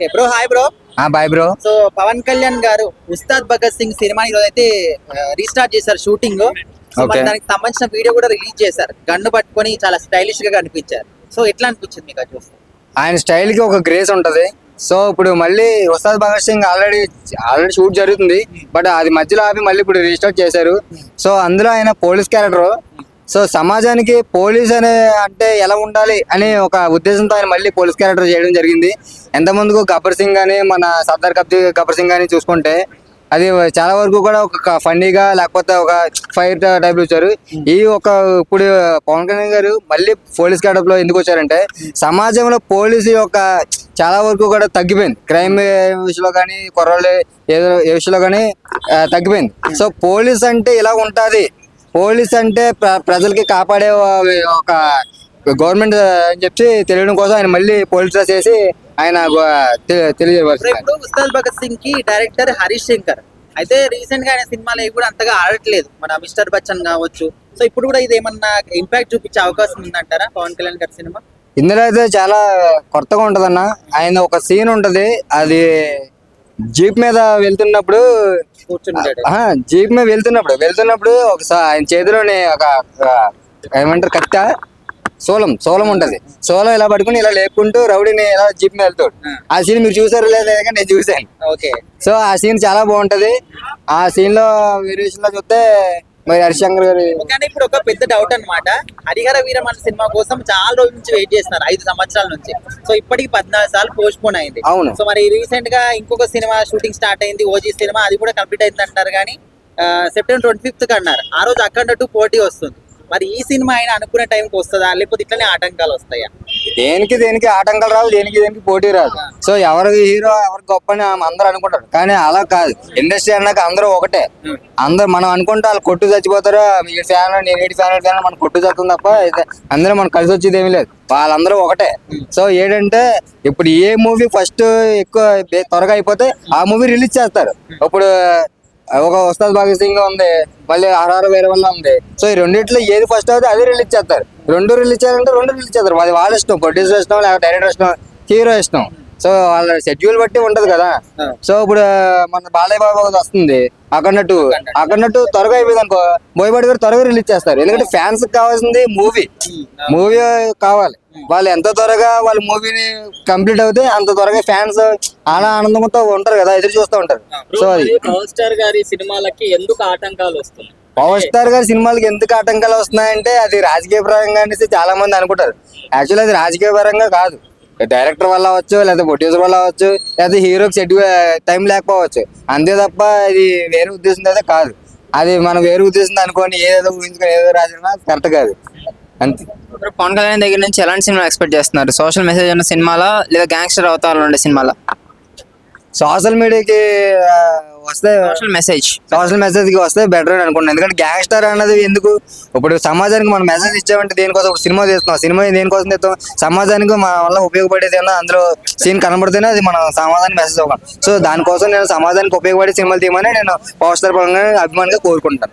Bro hi bro. Bye bro. So Pawan Kalyan గారు Ustaad Bhagat Singh cinema ఈరోజు అయితే రీస్టార్ట్ చేశారు షూటింగ్. దానికి సంబంధించిన వీడియో కూడా రిలీజ్ చేశారు. గన్ను పట్టుకొని చాలా స్టైలిష్ గా కనిపించారు. సో ఎట్లా అనిపించింది మీకు అది చూస్తే? ఆయన స్టైల్ కి ఒక గ్రేస్ ఉంటది. సో ఇప్పుడు మళ్ళీ ఉస్తాద్ భగత్ సింగ్ ఆల్రెడీ షూట్ జరుగుతుంది, బట్ అది మధ్యలో ఆపి మళ్ళీ ఇప్పుడు రీస్టార్ట్ చేశారు. సో అందులో ఆయన పోలీస్ క్యారెక్టర్. సో సమాజానికి పోలీస్ అంటే ఎలా ఉండాలి అనే ఒక ఉద్దేశంతో ఆయన మళ్ళీ పోలీస్ క్యారెక్టర్ చేయడం జరిగింది. ఎంతమందికి గబ్బర్ సింగ్ కానీ మన సర్దార్ గబ్బర్ సింగ్ కానీ చూసుకుంటే అది చాలా వరకు కూడా ఒక ఫన్నీగా లేకపోతే ఒక ఫైర్ టైప్ వచ్చారు. ఇప్పుడు పవన్ కళ్యాణ్ గారు మళ్ళీ పోలీస్ క్యాడప్ లో ఎందుకు వచ్చారంటే సమాజంలో పోలీసు యొక్క చాలా వరకు కూడా తగ్గిపోయింది. క్రైమ్ విషయంలో కానీ కుర్రాళ్ళు ఏదో ఏ విషయంలో కానీ తగ్గిపోయింది. సో పోలీస్ అంటే ఇలా ఉంటుంది, పోలీస్ అంటే ప్రజలకి కాపాడే ఒక గవర్నమెంట్ అని చెప్పి తెలియడం కోసం ఆయన మళ్ళీ పోలీస్ డ్రెస్ వేసి ఆయన తెలియజేయవచ్చు. ఇప్పుడు ఉస్తాద్ భగత్ సింగ్ కి డైరెక్టర్ హరీష్ శంకర్ అయితే రీసెంట్ గా ఆయన సినిమాలు కూడా అంతగా ఆడట్లేదు. మన మిస్టర్ బచ్చన్ కావచ్చు. సో ఇప్పుడు కూడా ఇది ఏమన్నా ఇంపాక్ట్ చూపించే అవకాశం ఉందంటారా పవన్ కళ్యాణ్ గారి సినిమా? ఇందులో అయితే చాలా కొత్తగా ఉంటదన్న. ఆయన ఒక సీన్ ఉంటది, అది జీప్ మీద వెళ్తున్నప్పుడు జీప్ మీద వెళ్తున్నప్పుడు ఒకసారి ఆయన చేతిలోని ఒక ఏమంటారు కత్త సోలం ఉంటది. సోలం ఇలా పట్టుకుని ఇలా లేపుకుంటూ రౌడీని ఇలా జీప్ మీద వెళ్తాడు. ఆ సీన్ మీరు చూసారు లేదా? నేను చూసాను. ఓకే. సో ఆ సీన్ చాలా బాగుంటది. ఆ సీన్ లో వేరియేషన్ లో చూస్తే మరి హరిశంకర్ గారు. ఇప్పుడు ఒక పెద్ద డౌట్ అన్నమాట. హరిహర వీరమణ సినిమా కోసం చాలా రోజుల నుంచి వెయిట్ చేస్తున్నారు, 5 సంవత్సరాల నుంచి. సో ఇప్పటికి 14 సార్లు పోస్ట్ పోన్ అయింది. అవును. సో మరి రీసెంట్ గా ఇంకొక సినిమా షూటింగ్ స్టార్ట్ అయింది, ఓజీ సినిమా. అది కూడా కంప్లీట్ అయింది అంటారు కానీ సెప్టెంబర్ 25th అన్నారు. ఆ రోజు అక్కడ 2 పోటీ వస్తుంది. మరి ఈ సినిమా ఆయన అనుకునే టైంకి వస్తుందా, లేకపోతే ఇట్లనే ఆటంకాలు వస్తాయా? దేనికి ఆటంకాలు రావు, దేనికి పోటీ రాదు. సో ఎవరు హీరో ఎవరు గొప్ప అని అందరూ అనుకుంటారు, కానీ అలా కాదు. ఇండస్ట్రీ అన్నాక అందరూ ఒకటే. అందరూ మనం అనుకుంటే వాళ్ళు కొట్టు చచ్చిపోతారు. ఈ ఫ్యాన్ నేను ఏడు ఫ్యాన్ మనం కొట్టు చస్తుంది తప్ప అందరూ మనం కలిసి వచ్చేది ఏమీ లేదు. వాళ్ళందరూ ఒకటే. సో ఏంటంటే ఇప్పుడు ఏ మూవీ ఫస్ట్ ఎక్కువ త్వరగా అయిపోతే ఆ మూవీ రిలీజ్ చేస్తారు. ఇప్పుడు ఒక ఉస్తాద్ భగత్ సింగ్ ఉంది, మళ్ళీ ఆర్ఆర్ వేరే వల్ల ఉంది. సో ఈ రెండిట్లో ఏది ఫస్ట్ అవుతుంది అది రిలీజ్ చేస్తారు. రెండు రిలీజ్ చేస్తారు. అది వాళ్ళ ఇష్టం, ప్రొడ్యూసర్ ఇష్టం, లేకపోతే డైరెక్టర్ ఇష్టం, హీరో ఇష్టం. సో వాళ్ళ షెడ్యూల్ బట్టి ఉంటది కదా. సో ఇప్పుడు మన బాలయ్య బాబు వస్తుంది అక్కడట్టు త్వరగా అయిపోయింది అనుకో, బోయపాటి గారు త్వరగా రిలీజ్ చేస్తారు. ఎందుకంటే ఫ్యాన్స్ కావాల్సింది మూవీ కావాలి. వాళ్ళు ఎంత త్వరగా వాళ్ళ మూవీని కంప్లీట్ అవుతే అంత త్వరగా ఫ్యాన్స్ అలా ఆనందంతో ఉంటారు కదా, ఎదురు చూస్తూ ఉంటారు. సో అది పవర్ స్టార్ గారి సినిమాలకి ఎందుకు ఆటంకాలు వస్తున్నాయి? పవర్ స్టార్ గారి సినిమాలకి ఎందుకు ఆటంకాలు వస్తున్నాయంటే అది రాజకీయ పరంగా అనేసి చాలా మంది అనుకుంటారు. యాక్చువల్లీ అది రాజకీయ పరంగా కాదు. డైరెక్టర్ వల్ల అవ్వచ్చు, లేకపోతే ప్రొడ్యూసర్ వల్ల అవ్వచ్చు, లేకపోతే హీరోకి షెడ్యూల్ టైం లేకపోవచ్చు. అంతే తప్ప ఇది వేరే ఉద్దేశంతో అయితే కాదు. అది మనం వేరే ఉద్దేశంతో అనుకోని ఏదో ఊహించుకొని ఏదో రాసినా కరెక్ట్ కాదు. అంతే. పవన్ కళ్యాణ్ దగ్గర నుంచి ఎలాంటి సినిమా ఎక్స్పెక్ట్ చేస్తున్నారు? సోషల్ మెసేజ్ ఉన్న సినిమాలా లేదా గ్యాంగ్స్టర్ అవతారాలు ఉండే సినిమాలా? సోషల్ మీడియాకి వస్తే సోషల్ మెసేజ్ కి వస్తే బెటర్ అని అనుకుంటున్నాను. ఎందుకంటే గ్యాంగ్స్టర్ అన్నది ఎందుకు, ఇప్పుడు సమాజానికి మనం మెసేజ్ ఇచ్చామంటే దేనికోసం? ఇప్పుడు సినిమా తీస్తున్నాం, సినిమా దేనికోసం తీస్తాం? సమాజానికి మన వల్ల ఉపయోగపడేది ఏమన్నా అందులో సీన్ కనబడితేనే అది మన సమాజానికి మెసేజ్ అవ్వాలి. సో దానికోసం నేను సమాజానికి ఉపయోగపడే సినిమాలు తీయమని నేను పవర్ స్టార్ పరంగా అభిమానిగా కోరుకుంటాను.